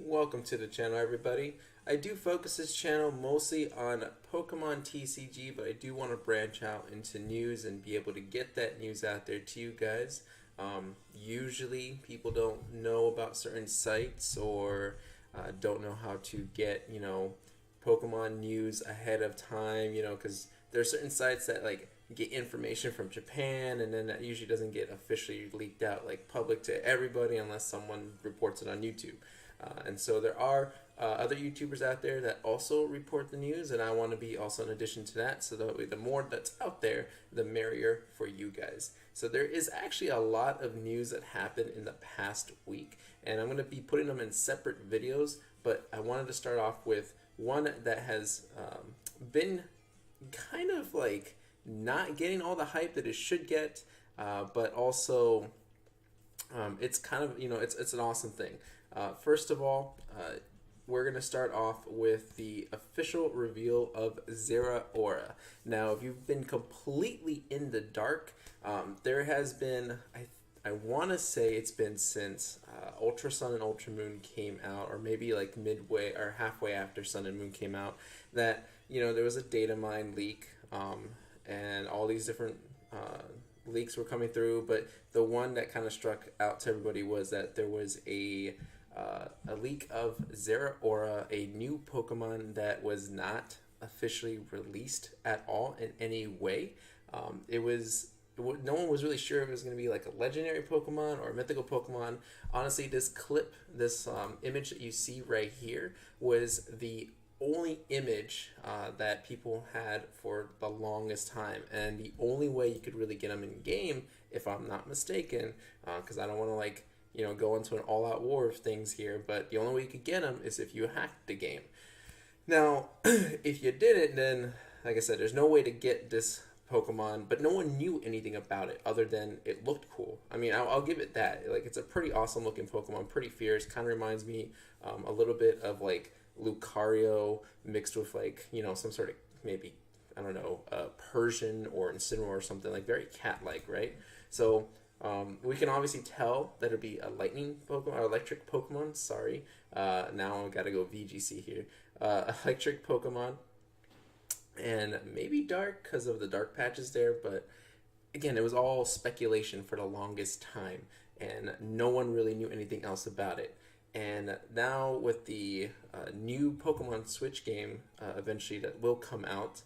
Welcome to the channel, everybody. I do focus this channel mostly on Pokemon TCG, but I do want to branch out into news and be able to get that news out there to you guys. Usually people don't know about certain sites or don't know how to get, Pokemon news ahead of time, because there are certain sites that get information from Japan, and then that usually doesn't get officially leaked out public to everybody unless someone reports it on YouTube. And so there are other YouTubers out there that also report the news, and I want to be also in addition to that, so that way the more that's out there, the merrier for you guys. So there is actually a lot of news that happened in the past week, and I'm going to be putting them in separate videos, but I wanted to start off with one that has been kind of not getting all the hype that it should get, but also it's kind of, it's an awesome thing. First of all, we're going to start off with the official reveal of Zeraora. Now, if you've been completely in the dark, there has been, I want to say it's been since Ultra Sun and Ultra Moon came out, or maybe midway or halfway after Sun and Moon came out, that, there was a data mine leak, and all these different leaks were coming through, but the one that kind of struck out to everybody was that there was a leak of Zeraora, a new Pokemon that was not officially released at all in any way. No one was really sure if it was going to be a legendary Pokemon or a mythical Pokemon. Honestly, this image that you see right here was the only image that people had for the longest time, and the only way you could really get them in game, if I'm not mistaken, because I don't want to go into an all-out war of things here, but the only way you could get them is if you hacked the game. Now, if you didn't, then, like I said, there's no way to get this Pokemon, but no one knew anything about it other than it looked cool. I mean, I'll give it that. It's a pretty awesome looking Pokemon, pretty fierce, kind of reminds me a little bit of Lucario mixed with some sort of, maybe, I don't know, Persian or Incineroar or something, very cat-like, right? So we can obviously tell that it'll be a lightning Pokemon, or electric Pokemon, sorry. Now I gotta go VGC here. Electric Pokemon, and maybe dark because of the dark patches there, but again, it was all speculation for the longest time, and no one really knew anything else about it. And now with the new Pokemon Switch game eventually that will come out,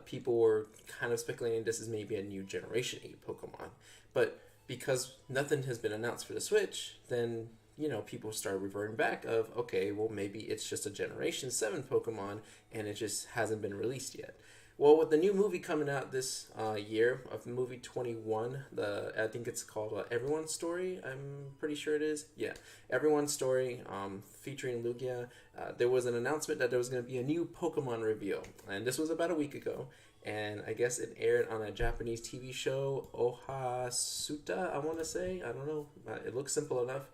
people were kind of speculating this is maybe a new Generation 8 Pokemon. But because nothing has been announced for the Switch, then, people started reverting back of, okay, well, maybe it's just a Generation 7 Pokemon and it just hasn't been released yet. Well, with the new movie coming out this year, of movie 21, I think it's called Everyone's Story, I'm pretty sure it is. Yeah, Everyone's Story, featuring Lugia. There was an announcement that there was going to be a new Pokemon reveal, and this was about a week ago, and I guess it aired on a Japanese TV show, Ohasuta, I want to say. I don't know. It looks simple enough.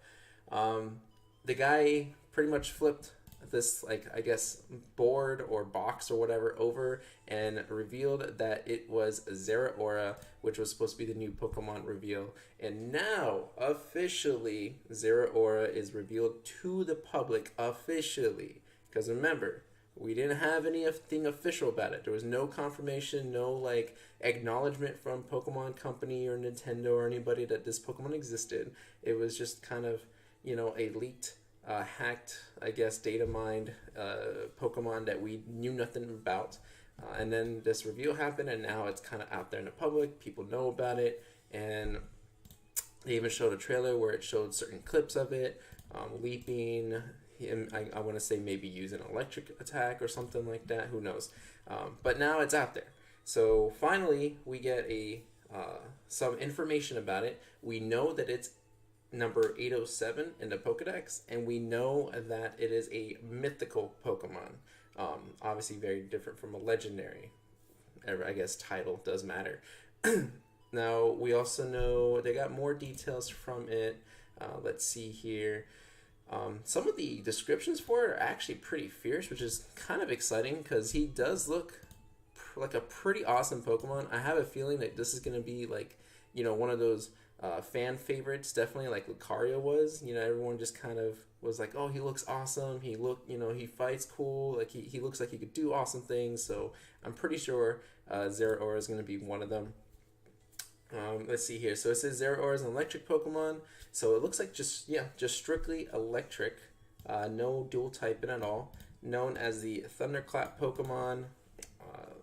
The guy pretty much flipped this I guess board or box or whatever over and revealed that it was Zeraora, which was supposed to be the new Pokemon reveal. And now officially Zeraora is revealed to the public officially, because remember, we didn't have anything official about it. There was no confirmation, no acknowledgement from Pokemon Company or Nintendo or anybody that this Pokemon existed. It was just kind of, a leaked hacked, I guess, data mined Pokemon that we knew nothing about. And then this reveal happened, and now it's kind of out there in the public. People know about it, and they even showed a trailer where it showed certain clips of it, leaping. I want to say maybe use an electric attack or something like that. Who knows? But now it's out there. So finally, we get some information about it. We know that it's number 807 in the Pokedex, and we know that it is a mythical Pokemon. Obviously very different from a legendary, I guess title does matter. Now, we also know they got more details from it. Let's see here. Some of the descriptions for it are actually pretty fierce, which is kind of exciting because he does look like a pretty awesome Pokemon. I have a feeling that this is going to be one of those fan favorites, definitely, like Lucario was. You know, everyone just kind of was like, oh, he looks awesome. He fights cool. Like he looks like he could do awesome things. So I'm pretty sure Zeraora is going to be one of them. Let's see here. So it says Zeraora is an electric Pokemon. So it looks like just strictly electric. No dual typing at all. Known as the Thunderclap Pokemon.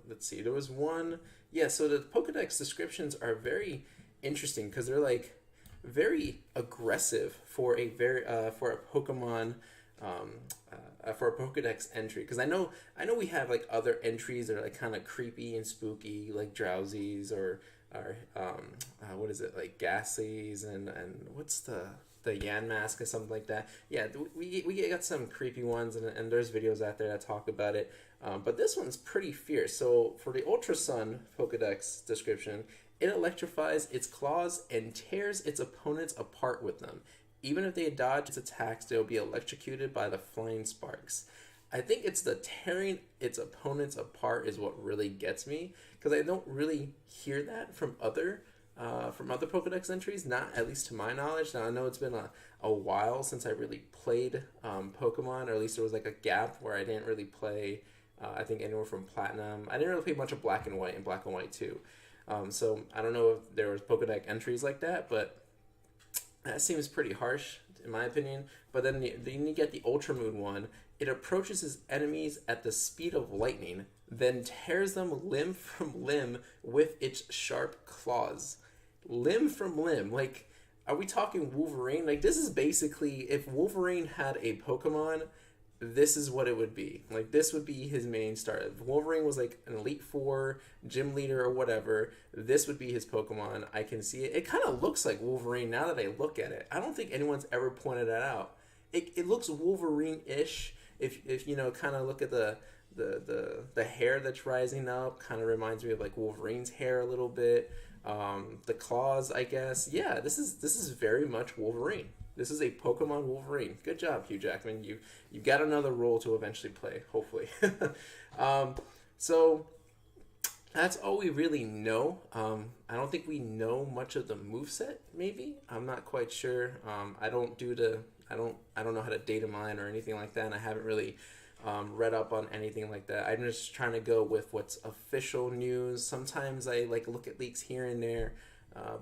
Let's see. There was one. Yeah. So the Pokedex descriptions are very interesting because they're like very aggressive for a Pokemon. For a Pokedex entry, because I know we have like other entries that are like kind of creepy and spooky, like Drowsies or what is it, like Ghastlies and what's the Yan Mask or something like that. Yeah, we got some creepy ones, and there's videos out there that talk about it. But this one's pretty fierce. So for the Ultra Sun Pokedex description, it electrifies its claws and tears its opponents apart with them. Even if they dodge its attacks, they'll be electrocuted by the flying sparks. I think it's the tearing its opponents apart is what really gets me, because I don't really hear that from other Pokedex entries, not at least to my knowledge. Now I know it's been a while since I really played Pokemon, or at least there was like a gap where I didn't really play. I think anywhere from Platinum. I didn't really play much of Black and White and Black and White 2. So I don't know if there was Pokedex entries like that, but that seems pretty harsh in my opinion. But then you get the Ultra Moon one. It approaches its enemies at the speed of lightning, then tears them limb from limb with its sharp claws. Limb from limb. Like, are we talking Wolverine? Like, this is basically, if Wolverine had a Pokemon, this is what it would be. Like, this would be his main start. If Wolverine was like an Elite Four, gym leader or whatever, this would be his Pokemon. I can see it. It kind of looks like Wolverine now that I look at it. I don't think anyone's ever pointed that out. It looks Wolverine-ish. If you know, kind of look at the hair that's rising up, kind of reminds me of like Wolverine's hair a little bit. The claws, I guess. Yeah, this is very much Wolverine. This is a Pokemon Wolverine. Good job, Hugh Jackman. You got another role to eventually play, hopefully. So that's all we really know. I don't think we know much of the moveset, maybe. I'm not quite sure. I don't know how to data mine or anything like that, and I haven't really read up on anything like that. I'm just trying to go with what's official news. Sometimes I like look at leaks here and there,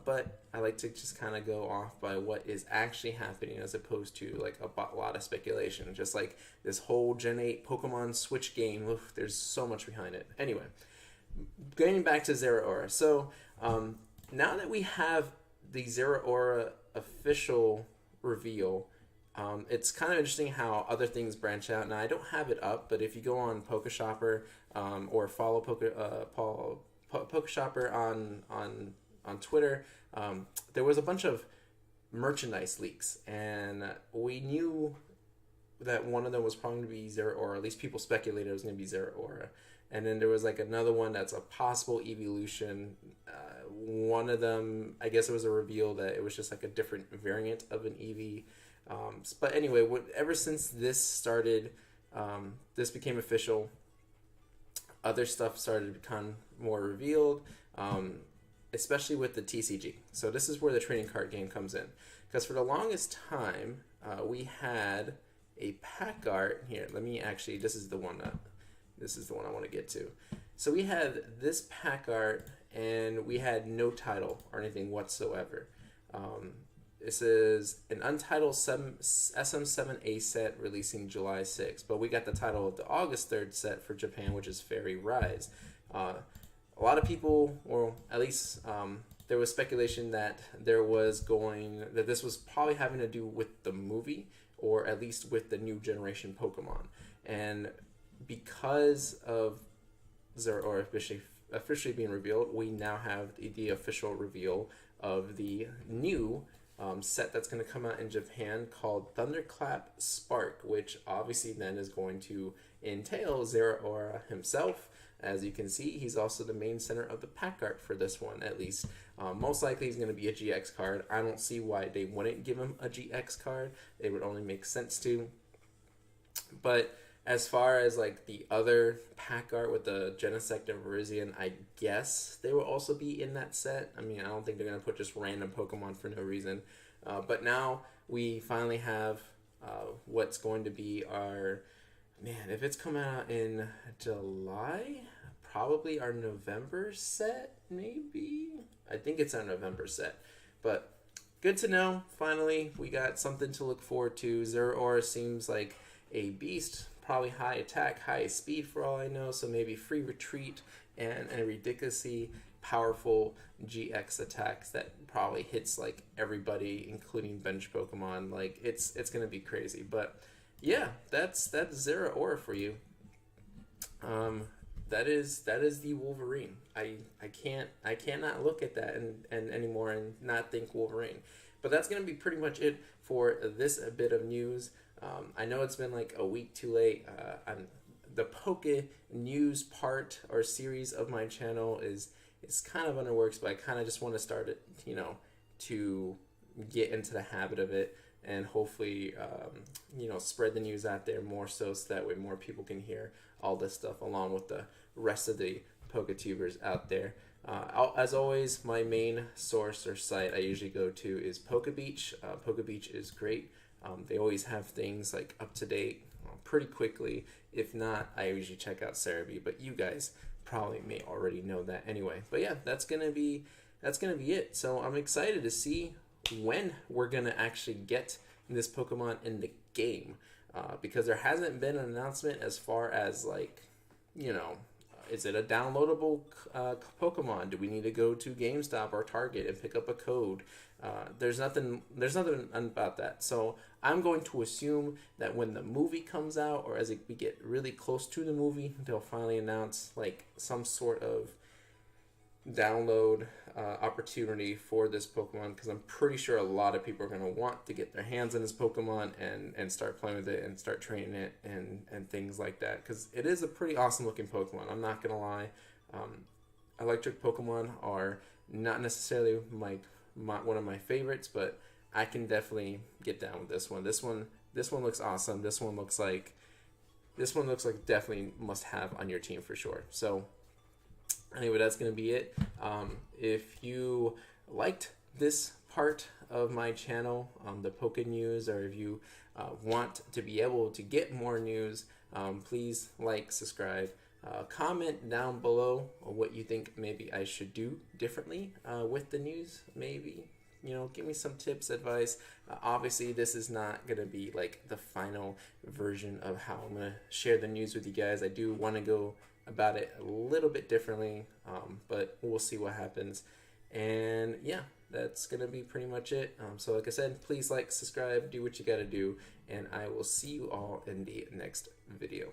but I like to just kind of go off by what is actually happening as opposed to like a lot of speculation. Just like this whole Gen 8 Pokemon Switch game, oof, there's so much behind it. Anyway, getting back to Zeraora. So now that we have the Zeraora official reveal, it's kind of interesting how other things branch out. Now, I don't have it up, but if you go on PokeShopper or follow PokeShopper on Twitter, there was a bunch of merchandise leaks, and we knew that one of them was probably going to be Zeraora, or at least people speculated it was going to be Zeraora. And then there was like another one that's a possible evolution. One of them, I guess it was a reveal that it was just like a different variant of an Eevee. But anyway, ever since this started, this became official, other stuff started to become more revealed, especially with the TCG. So this is where the trading card game comes in. Because for the longest time, we had a pack art here. This is the one I want to get to. So we had this pack art, and we had no title or anything whatsoever. This is an untitled SM7A set releasing July 6th, but we got the title of the August 3rd set for Japan, which is Fairy Rise. A lot of people, or at least there was speculation that this was probably having to do with the movie, or at least with the new generation Pokemon. And because of Zeraora officially being revealed, we now have the official reveal of the new set that's going to come out in Japan called Thunderclap Spark, which obviously then is going to entail Zeraora himself. As you can see, he's also the main center of the pack art for this one, at least. Most likely he's going to be a GX card. I don't see why they wouldn't give him a GX card. It would only make sense to. But As far as like the other pack art with the Genesect and Virizion, I guess they will also be in that set. I mean, I don't think they're gonna put just random Pokemon for no reason. But now we finally have what's going to be our, man, if it's coming out in July, probably our November set, maybe. I think it's our November set, but good to know. Finally, we got something to look forward to. Zeraora seems like a beast, probably high attack, high speed for all I know, so maybe free retreat and a ridiculously powerful GX attacks that probably hits like everybody, including bench Pokemon. Like it's gonna be crazy. But yeah, that's Zeraora for you. That is the Wolverine. I cannot look at that and anymore and not think Wolverine. But that's gonna be pretty much it for this bit of news. I know it's been like a week too late. The PokeNews part or series of my channel is kind of under works, but I kind of just want to start it, to get into the habit of it and hopefully, spread the news out there more so that way more people can hear all this stuff along with the rest of the PokeTubers out there. As always, my main source or site I usually go to is PokeBeach. PokeBeach is great. They always have things like up to date pretty quickly. If not, I usually check out Cerebi, but you guys probably may already know that anyway. But yeah, that's gonna be it. So I'm excited to see when we're gonna actually get this Pokemon in the game, because there hasn't been an announcement as far as like, is it a downloadable Pokemon? Do we need to go to GameStop or Target and pick up a code? There's nothing about that. So I'm going to assume that when the movie comes out, or as we get really close to the movie, they'll finally announce like some sort of download opportunity for this Pokemon, because I'm pretty sure a lot of people are going to want to get their hands on this Pokemon and start playing with it and start training it and things like that, because it is a pretty awesome looking Pokemon. I'm not going to lie. Electric Pokemon are not necessarily one of my favorites, but I can definitely get down with this one. This one looks awesome. This one looks like definitely must have on your team for sure. So anyway, that's going to be it. If you liked this part of my channel, the PokeNews, or if you want to be able to get more news, please like, subscribe, comment down below what you think maybe I should do differently with the news. Maybe, give me some tips, advice. Obviously, this is not going to be like the final version of how I'm going to share the news with you guys. I do want to go about it a little bit differently, but we'll see what happens. And yeah, that's gonna be pretty much it. So like I said, please like, subscribe, do what you gotta do, and I will see you all in the next video.